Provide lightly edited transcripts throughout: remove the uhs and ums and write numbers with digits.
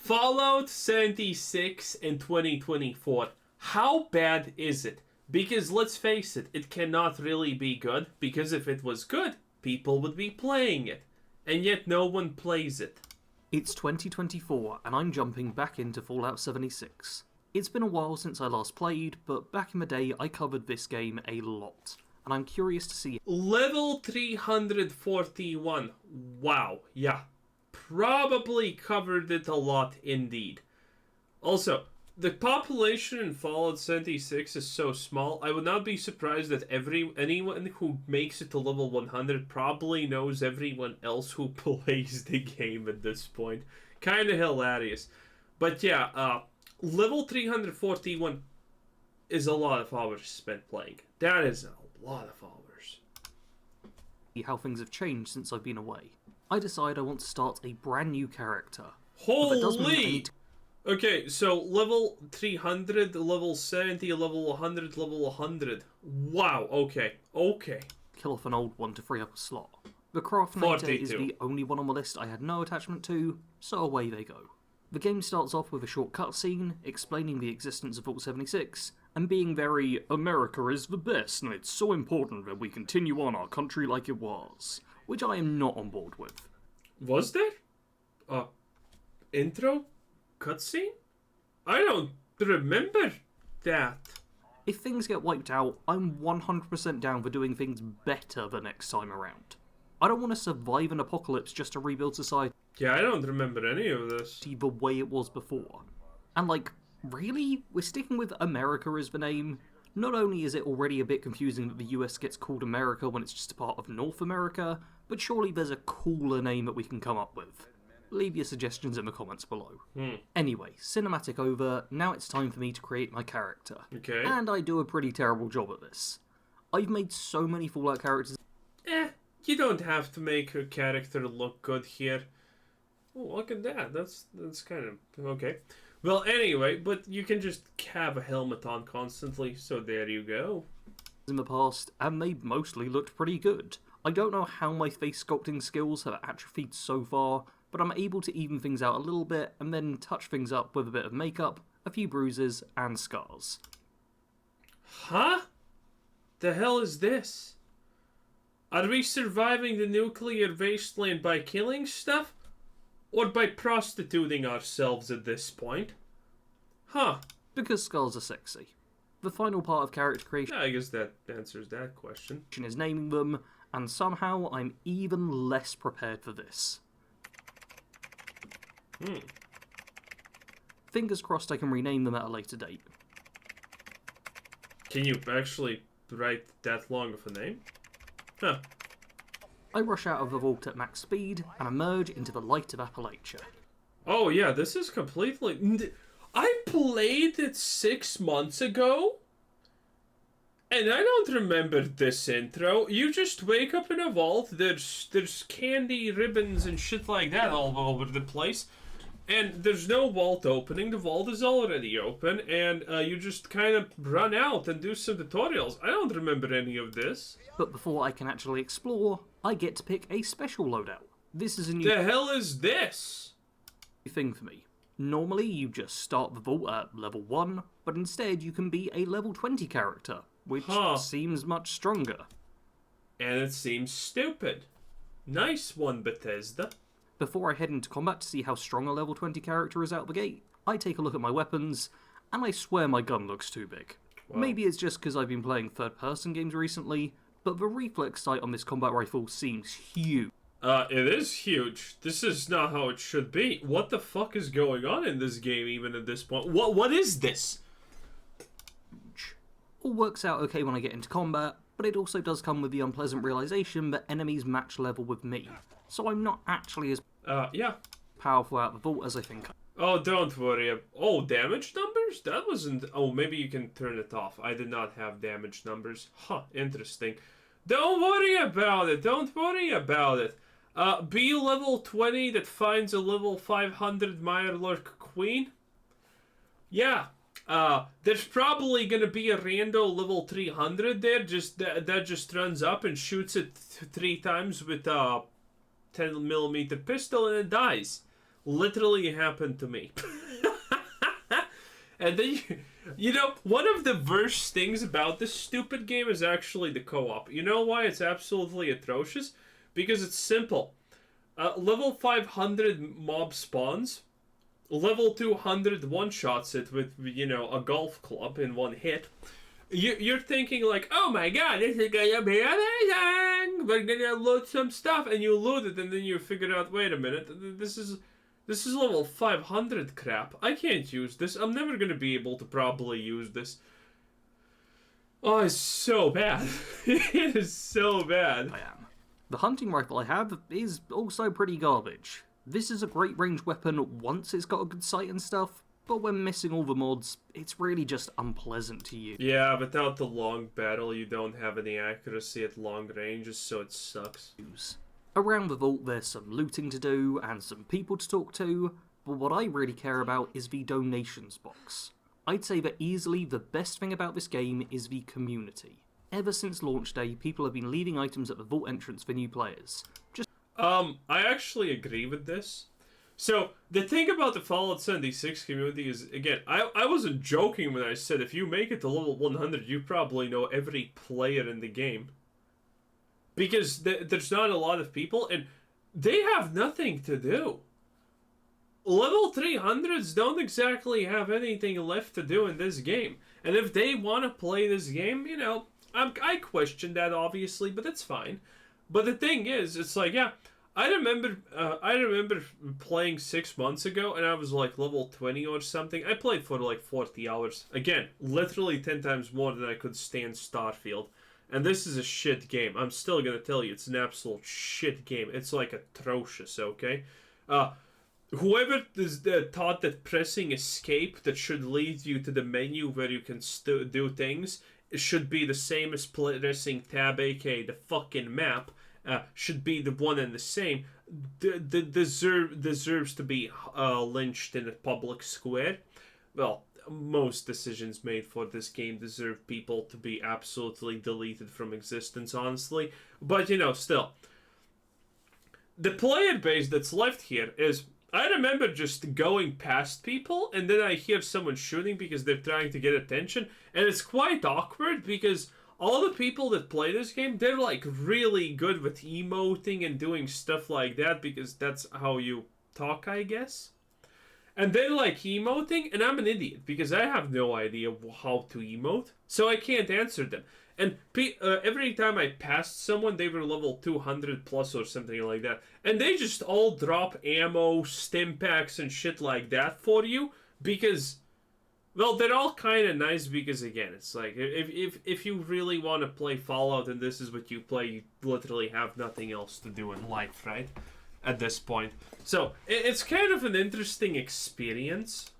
Fallout 76 in 2024. How bad is it? Because let's face it, it cannot really be good, because if it was good, people would be playing it. And yet no one plays it. It's 2024, and I'm jumping back into Fallout 76. It's been a while since I last played, but back in the day I covered this game a lot, and I'm curious to see... Level 341. Wow, yeah. Probably covered it a lot indeed. Also, the population in Fallout 76 is so small, I would not be surprised that anyone who makes it to level 100 probably knows everyone else who plays the game at this point. Kinda hilarious. But yeah, level 341 is a lot of hours spent playing. That is a lot of hours. How things have changed since I've been away. I decide I want to start a brand new character. Holy! Okay, so level 300, level 70, level 100, level 100. Wow, okay. Kill off an old one to free up a slot. The Craftinator is the only one on the list I had no attachment to, so away they go. The game starts off with a short cutscene, explaining the existence of Vault 76, and being very, America is the best, and it's so important that we continue on our country like it was. Which I am not on board with. Was there? Intro? Cutscene? I don't remember that. If things get wiped out, I'm 100% down for doing things better the next time around. I don't want to survive an apocalypse just to rebuild society. Yeah, I don't remember any of this. The way it was before. And like, really? We're sticking with America as the name? Not only is it already a bit confusing that the US gets called America when it's just a part of North America, but surely there's a cooler name that we can come up with. Leave your suggestions in the comments below. Anyway, cinematic over, now it's time for me to create my character. Okay. And I do a pretty terrible job at this. I've made so many Fallout characters. You don't have to make a character look good here. Oh, look at that. That's kind of... okay. Well, anyway, but you can just have a helmet on constantly, so there you go. In the past, and they mostly looked pretty good. I don't know how my face sculpting skills have atrophied so far, but I'm able to even things out a little bit and then touch things up with a bit of makeup, a few bruises, and scars. Huh? The hell is this? Are we surviving the nuclear wasteland by killing stuff? Or by prostituting ourselves at this point? Huh. Because scars are sexy. The final part of character creation I guess that answers that question. Is naming them, and somehow I'm even less prepared for this. Fingers crossed I can rename them at a later date. Can you actually write that long of a name? Huh. I rush out of the vault at max speed and emerge into the light of Appalachia. Oh yeah, this is completely... I played it 6 months ago? And I don't remember this intro. You just wake up in a vault, there's candy ribbons and shit like that all over the place. And there's no vault opening, the vault is already open, and you just kind of run out and do some tutorials. I don't remember any of this. But before I can actually explore, I get to pick a special loadout. This is a new... The hell is this? ...thing for me. Normally you just start the vault at level 1, but instead you can be a level 20 character, which seems much stronger. And it seems stupid. Nice one, Bethesda. Before I head into combat to see how strong a level 20 character is out the gate, I take a look at my weapons, and I swear my gun looks too big. Wow. Maybe it's just because I've been playing third-person games recently, but the reflex sight on this combat rifle seems huge. It is huge. This is not how it should be. What the fuck is going on in this game even at this point? What is this? All works out okay when I get into combat, but it also does come with the unpleasant realization that enemies match level with me. So I'm not actually as powerful out the vault as I think. Oh, don't worry. Oh, damage numbers? That wasn't... Oh, maybe you can turn it off. I did not have damage numbers. Huh, interesting. Don't worry about it. Don't worry about it. Be level 20 that finds a level 500 Mirelurk Queen? Yeah. There's probably gonna be a rando level 300 there, that just runs up and shoots it 3 times with a 10mm pistol and it dies. literally happened to me. And then, you know, one of the worst things about this stupid game is actually the co-op. You know why it's absolutely atrocious? Because it's simple. Level 500 mob spawns. Level 200 one-shots it with, you know, a golf club in one hit. You're thinking like, oh my god, this is gonna be amazing! We're gonna loot some stuff, and you loot it, and then you figure out, wait a minute, this is level 500 crap. I can't use this. I'm never gonna be able to probably use this. Oh, it's so bad. It is so bad. I am. The hunting rifle I have is also pretty garbage. This is a great range weapon once it's got a good sight and stuff, but when missing all the mods, it's really just unpleasant to use. Yeah, without the long battle, you don't have any accuracy at long ranges, so it sucks. Around the vault, there's some looting to do and some people to talk to, but what I really care about is the donations box. I'd say that easily the best thing about this game is the community. Ever since launch day, people have been leaving items at the vault entrance for new players. I actually agree with this. So, the thing about the Fallout 76 community is, again, I wasn't joking when I said if you make it to level 100, you probably know every player in the game. Because there's not a lot of people, and they have nothing to do. Level 300s don't exactly have anything left to do in this game. And if they want to play this game, you know, I question that, obviously, but that's fine. But the thing is, it's like, yeah, I remember playing 6 months ago, and I was like level 20 or something. I played for like 40 hours. Again, literally 10 times more than I could stand Starfield. And this is a shit game. I'm still gonna tell you, it's an absolute shit game. It's like atrocious, okay? Whoever thought that pressing escape that should lead you to the menu where you can do things, it should be the same as pressing tab, aka the fucking map, should be the one and the same, deserves to be lynched in a public square. Well, most decisions made for this game deserve people to be absolutely deleted from existence, honestly. But, you know, still. The player base that's left here is... I remember just going past people, and then I hear someone shooting because they're trying to get attention, and it's quite awkward because all the people that play this game, they're like really good with emoting and doing stuff like that because that's how you talk, I guess. And they're like emoting, and I'm an idiot because I have no idea how to emote, so I can't answer them. And every time I passed someone, they were level 200 plus or something like that. And they just all drop ammo, stim packs, and shit like that for you. Because, well, they're all kind of nice because, again, it's like, if you really want to play Fallout and this is what you play, you literally have nothing else to do in life, right? At this point. So, it's kind of an interesting experience.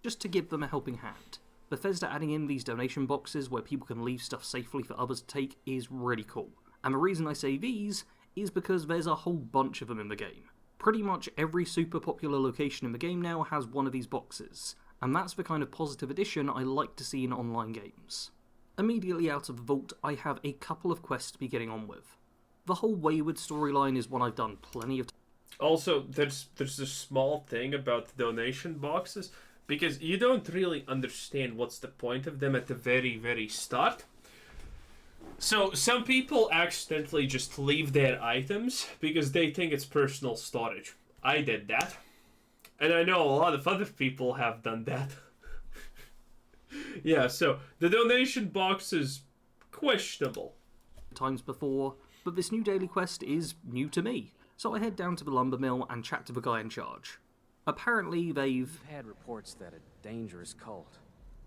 Just to give them a helping hand. Bethesda adding in these donation boxes where people can leave stuff safely for others to take is really cool. And the reason I say these is because there's a whole bunch of them in the game. Pretty much every super popular location in the game now has one of these boxes, and that's the kind of positive addition I like to see in online games. Immediately out of the vault, I have a couple of quests to be getting on with. The whole Wayward storyline is one I've done plenty of times. Also, there's a small thing about the donation boxes, because you don't really understand what's the point of them at the very, very start. So, some people accidentally just leave their items because they think it's personal storage. I did that. And I know a lot of other people have done that. Yeah, so, the donation box is questionable. Times before, but this new daily quest is new to me. So I head down to the lumber mill and chat to the guy in charge. Apparently they've had reports that a dangerous cult,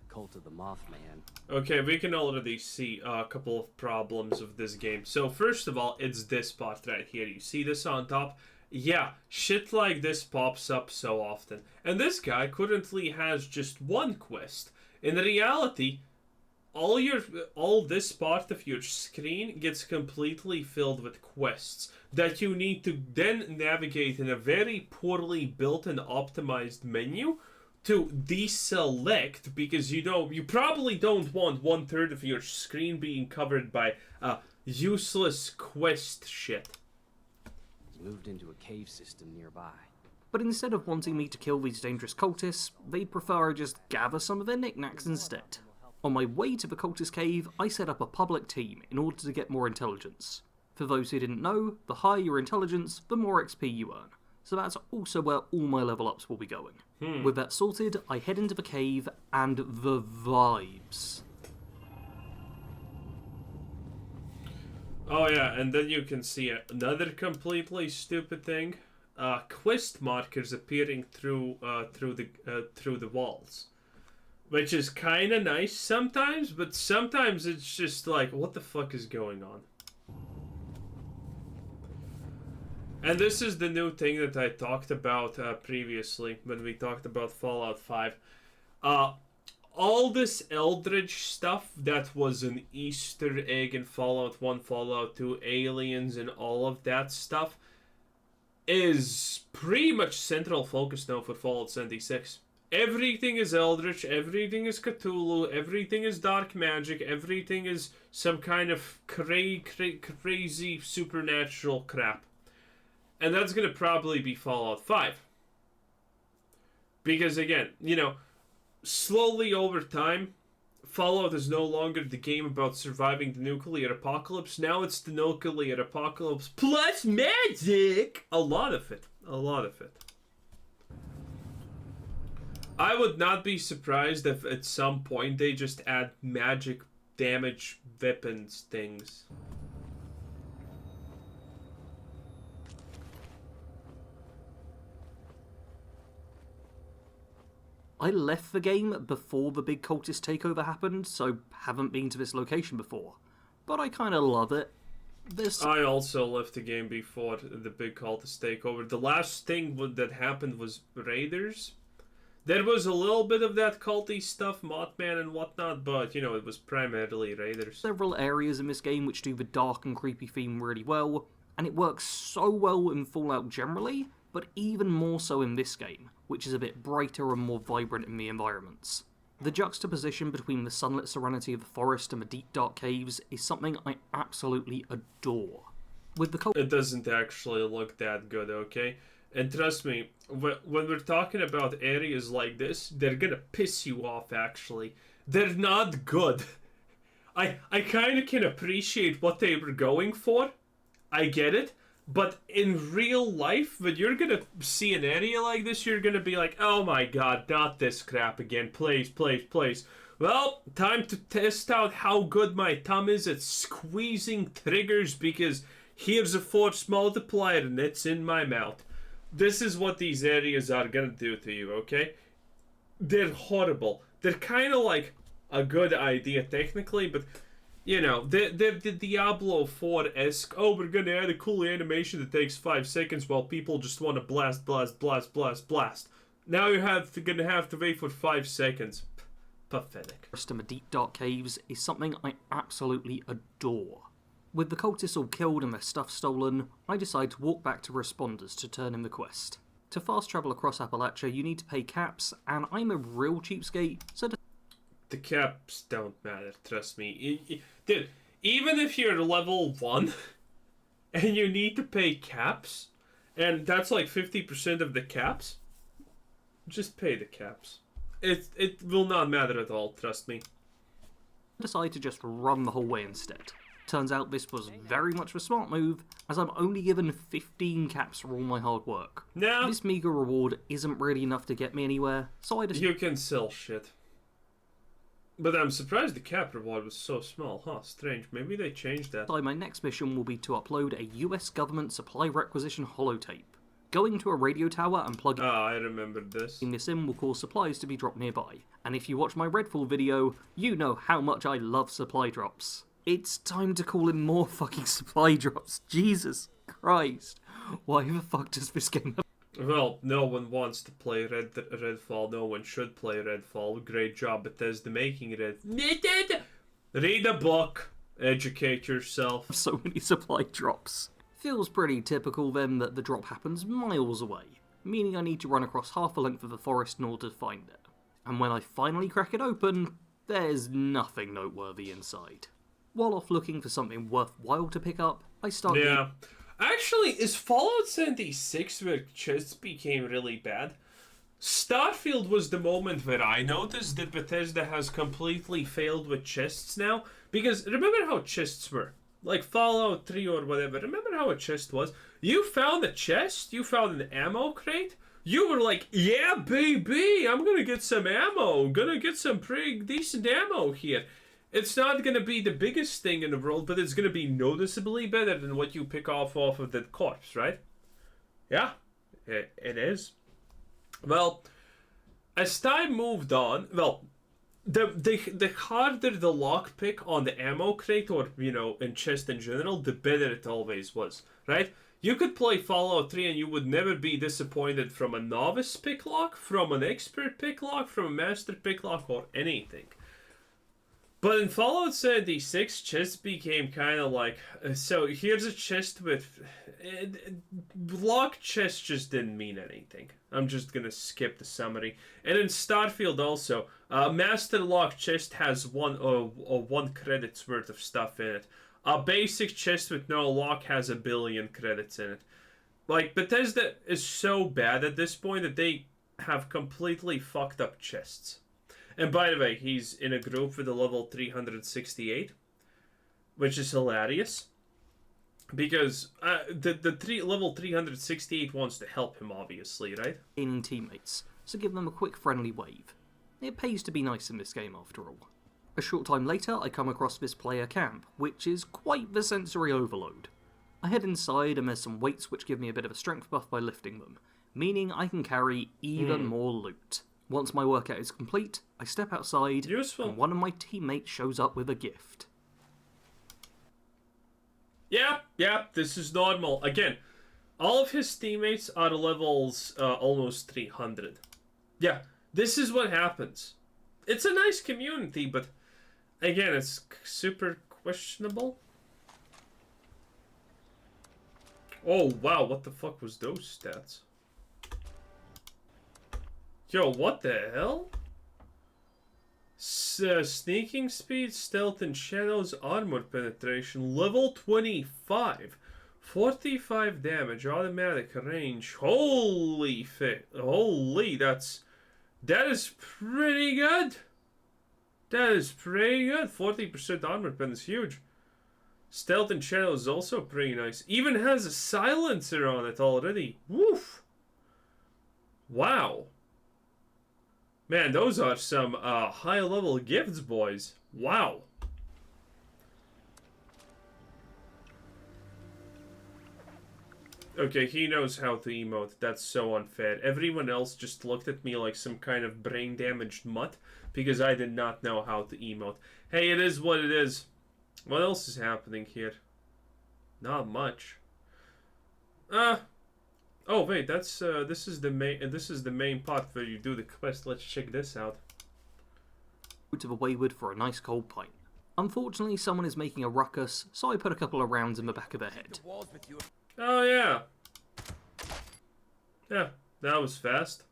the cult of the Mothman. Okay, we can already see a couple of problems of this game. So first of all, it's this part right here. You see this on top? Yeah, shit like this pops up so often. And this guy currently has just one quest. In reality, all this part of your screen gets completely filled with quests that you need to then navigate in a very poorly built and optimized menu to deselect, because you probably don't want 1/3 of your screen being covered by useless quest shit. He's moved into a cave system nearby. But instead of wanting me to kill these dangerous cultists, they'd prefer I just gather some of their knickknacks instead. On my way to the cultist cave, I set up a public team in order to get more intelligence. For those who didn't know, the higher your intelligence, the more XP you earn. So that's also where all my level ups will be going. With that sorted, I head into the cave, and the vibes. Oh yeah, and then you can see another completely stupid thing: quest markers appearing through the walls, which is kind of nice sometimes, but sometimes it's just like, what the fuck is going on? And this is the new thing that I talked about previously when we talked about Fallout 5. All this Eldritch stuff that was an Easter egg in Fallout 1, Fallout 2, aliens and all of that stuff is pretty much central focus now for Fallout 76. Everything is Eldritch, everything is Cthulhu, everything is dark magic, everything is some kind of crazy supernatural crap. And that's going to probably be Fallout 5. Because again, you know, slowly over time, Fallout is no longer the game about surviving the nuclear apocalypse. Now it's the nuclear apocalypse plus magic! A lot of it. A lot of it. I would not be surprised if at some point they just add magic damage weapons things. I left the game before the big cultist takeover happened, so haven't been to this location before. But I kind of love it. I also left the game before the big cultist takeover. The last thing that happened was Raiders. There was a little bit of that culty stuff, Mothman and whatnot, but, you know, it was primarily Raiders. Several areas in this game which do the dark and creepy theme really well, and it works so well in Fallout generally, but even more so in this game, which is a bit brighter and more vibrant in the environments. The juxtaposition between the sunlit serenity of the forest and the deep dark caves is something I absolutely adore. With the It doesn't actually look that good, okay? And trust me, when we're talking about areas like this, they're gonna piss you off, actually. They're not good. I kind of can appreciate what they were going for. I get it. But in real life, when you're gonna see an area like this, you're gonna be like, oh my god, not this crap again. Please, please, please. Well, time to test out how good my thumb is at squeezing triggers, because here's a force multiplier and it's in my mouth. This is what these areas are gonna do to you, okay? They're horrible. They're kind of like a good idea technically, but you know, the Diablo 4-esque, oh, we're gonna add a cool animation that takes 5 seconds while people just want to blast, blast, blast, blast, blast. Now you're gonna have to wait for 5 seconds. Pathetic. The deep dark caves is something I absolutely adore. With the cultists all killed and their stuff stolen, I decide to walk back to Responders to turn in the quest. To fast travel across Appalachia, you need to pay caps, and I'm a real cheapskate, so the caps don't matter, trust me. Dude, even if you're level 1 and you need to pay caps, and that's like 50% of the caps, just pay the caps. It will not matter at all, trust me. I decide to just run the whole way instead. Turns out this was very much a smart move, as I'm only given 15 caps for all my hard work. Now, this meager reward isn't really enough to get me anywhere, so I just... You can sell shit. But I'm surprised the cap reward was so small, huh? Strange. Maybe they changed that. My next mission will be to upload a US government supply requisition holotape. Going to a radio tower and plugging I remember this. This in will cause supplies to be dropped nearby. And if you watch my Redfall video, you know how much I love supply drops. It's time to call in more fucking supply drops. Jesus Christ. Why the fuck does this game have... Well, no one wants to play Redfall. No one should play Redfall. Great job, Bethesda, making Red. Read a book. Educate yourself. So many supply drops. Feels pretty typical then that the drop happens miles away, meaning I need to run across half the length of the forest in order to find it. And when I finally crack it open, there's nothing noteworthy inside. While off looking for something worthwhile to pick up, I start... Yeah. Actually, is Fallout 76 where chests became really bad? Starfield was the moment where I noticed that Bethesda has completely failed with chests now. Because remember how chests were? Like Fallout 3 or whatever. Remember how a chest was? You found a chest, you found an ammo crate. You were like, yeah, baby, I'm gonna get some ammo. Gonna get some pretty decent ammo here. It's not gonna be the biggest thing in the world, but it's gonna be noticeably better than what you pick off of that corpse, right? Yeah, it is. Well, as time moved on, well, the harder the lockpick on the ammo crate or, you know, in chest in general, the better it always was, right? You could play Fallout 3 and you would never be disappointed from a novice pick lock, from an expert pick lock, from a master pick lock, or anything. But in Fallout 76, chests became kind of like, so here's a chest with... lock chests just didn't mean anything. I'm just gonna skip the summary. And in Starfield also, Master Lock chest has one credit's worth of stuff in it. A basic chest with no lock has 1 billion credits in it. Like, Bethesda is so bad at this point that they have completely fucked up chests. And by the way, he's in a group with a level 368, which is hilarious. Because level 368 wants to help him, obviously, right? In teammates, so give them a quick friendly wave. It pays to be nice in this game after all. A short time later, I come across this player camp, which is quite the sensory overload. I head inside and there's some weights which give me a bit of a strength buff by lifting them, meaning I can carry even more loot. Once my workout is complete, I step outside, Useful. and one of my teammates shows up with a gift. Yeah, this is normal. Again, all of his teammates are levels almost 300. Yeah, this is what happens. It's a nice community, but again, it's super questionable. Oh, wow, what the fuck was those stats? Yo, what the hell? Sneaking speed, stealth and shadows, armor penetration, level 25. 45 damage, automatic range. Holy, that is pretty good. That is pretty good. 40% armor pen is huge. Stealth and shadows is also pretty nice. Even has a silencer on it already. Woof. Wow. Man, those are some high-level gifts, boys. Wow. Okay, he knows how to emote. That's so unfair. Everyone else just looked at me like some kind of brain-damaged mutt because I did not know how to emote. Hey, it is what it is. What else is happening here? Not much. Oh wait, that's this is the main part where you do the quest. Let's check this out. To the wayward for a nice cold pint. Unfortunately, someone is making a ruckus, so I put a couple of rounds in the back of their head. Oh yeah. Yeah, that was fast.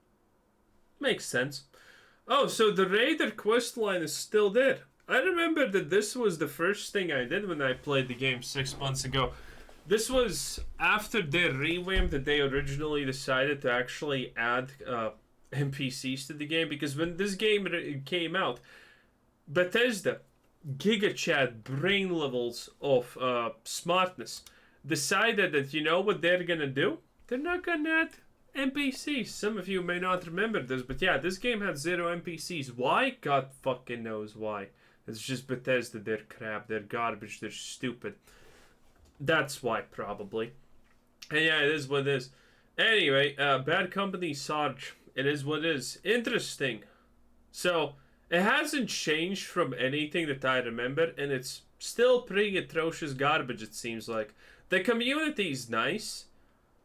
Makes sense. Oh, so the Raider quest line is still there. I remember that this was the first thing I did when I played the game 6 months ago. This was after their revamp that they originally decided to actually add NPCs to the game, because when this game came out, Bethesda, Giga Chad brain levels of smartness, decided that, you know what they're gonna do? They're not gonna add NPCs. Some of you may not remember this, but yeah, this game had 0 NPCs. Why? God fucking knows why. It's just Bethesda, they're crap, they're garbage, they're stupid. That's why, probably. And yeah, it is what it is. Anyway, Bad Company Sarge. It is what it is. Interesting. So, it hasn't changed from anything that I remember, and it's still pretty atrocious garbage, it seems like. The community is nice.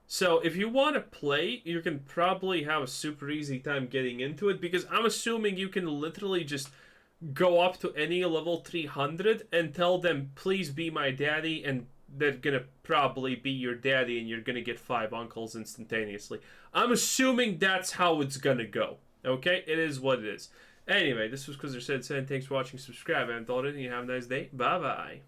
So, if you want to play, you can probably have a super easy time getting into it, because I'm assuming you can literally just go up to any level 300 and tell them, please be my daddy, and they're gonna probably be your daddy and you're gonna get 5 uncles instantaneously. I'm assuming that's how it's gonna go. Okay? It is what it is. Anyway, this was Cultist saying thanks for watching, subscribe, and already have a nice day. Bye bye.